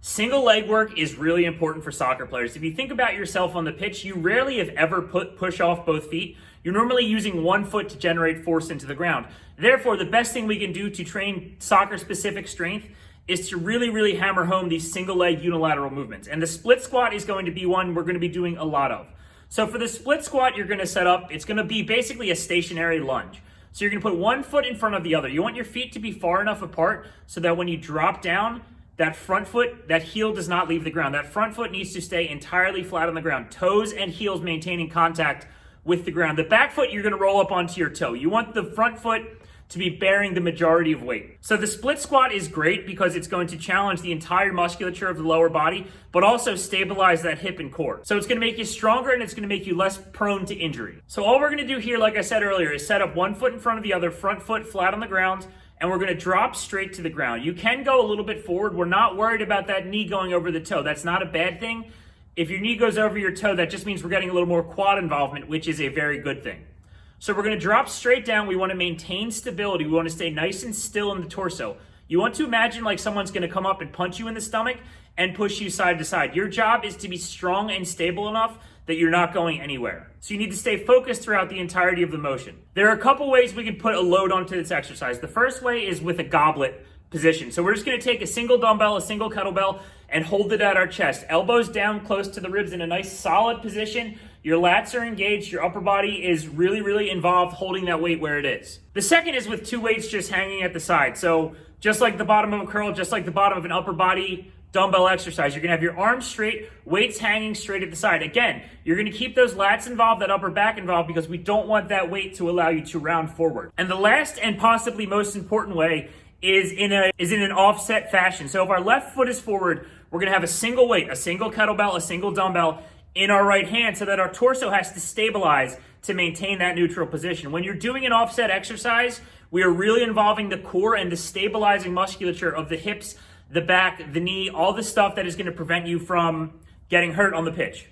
Single leg work is really important for soccer players. If you think about yourself on the pitch, you rarely if ever push off both feet. You're normally using one foot to generate force into the ground. Therefore, the best thing we can do to train soccer-specific strength is to really hammer home these single leg unilateral movements. And the split squat is going to be one we're going to be doing a lot of. So for the split squat, you're going to set up, it's going to be basically a stationary lunge. So you're going to put one foot in front of the other. You want your feet to be far enough apart so that when you drop down, that front foot, that heel does not leave the ground. That front foot needs to stay entirely flat on the ground. Toes and heels maintaining contact with the ground. The back foot, you're going to roll up onto your toe. You want the front foot to be bearing the majority of weight. So the split squat is great because it's going to challenge the entire musculature of the lower body, but also stabilize that hip and core. So it's going to make you stronger and it's going to make you less prone to injury. So all we're going to do here, like I said earlier, is set up one foot in front of the other, front foot flat on the ground, and we're going to drop straight to the ground. You can go a little bit forward. We're not worried about that knee going over the toe. That's not a bad thing. If your knee goes over your toe, that just means we're getting a little more quad involvement, which is a very good thing. So we're going to drop straight down. We want to maintain stability. We want to stay nice and still in the torso. You want to imagine like someone's going to come up and punch you in the stomach and push you side to side. Your job is to be strong and stable enough that you're not going anywhere. So you need to stay focused throughout the entirety of the motion. There are a couple ways we can put a load onto this exercise. The first way is with a goblet position. So we're just going to take a single dumbbell, a single kettlebell, and hold it at our chest. Elbows down close to the ribs in a nice solid position. Your lats are engaged. Your upper body is really involved holding that weight where it is. The second is with two weights just hanging at the side. So just like the bottom of a curl, just like the bottom of an upper body dumbbell exercise, you're going to have your arms straight, weights hanging straight at the side. Again, you're going to keep those lats involved, that upper back involved, because we don't want that weight to allow you to round forward. And the last and possibly most important way is in an offset fashion. So if our left foot is forward, we're going to have a single weight, a single kettlebell, a single dumbbell in our right hand so that our torso has to stabilize to maintain that neutral position. When you're doing an offset exercise, we are really involving the core and the stabilizing musculature of the hips, the back, the knee, all the stuff that is going to prevent you from getting hurt on the pitch.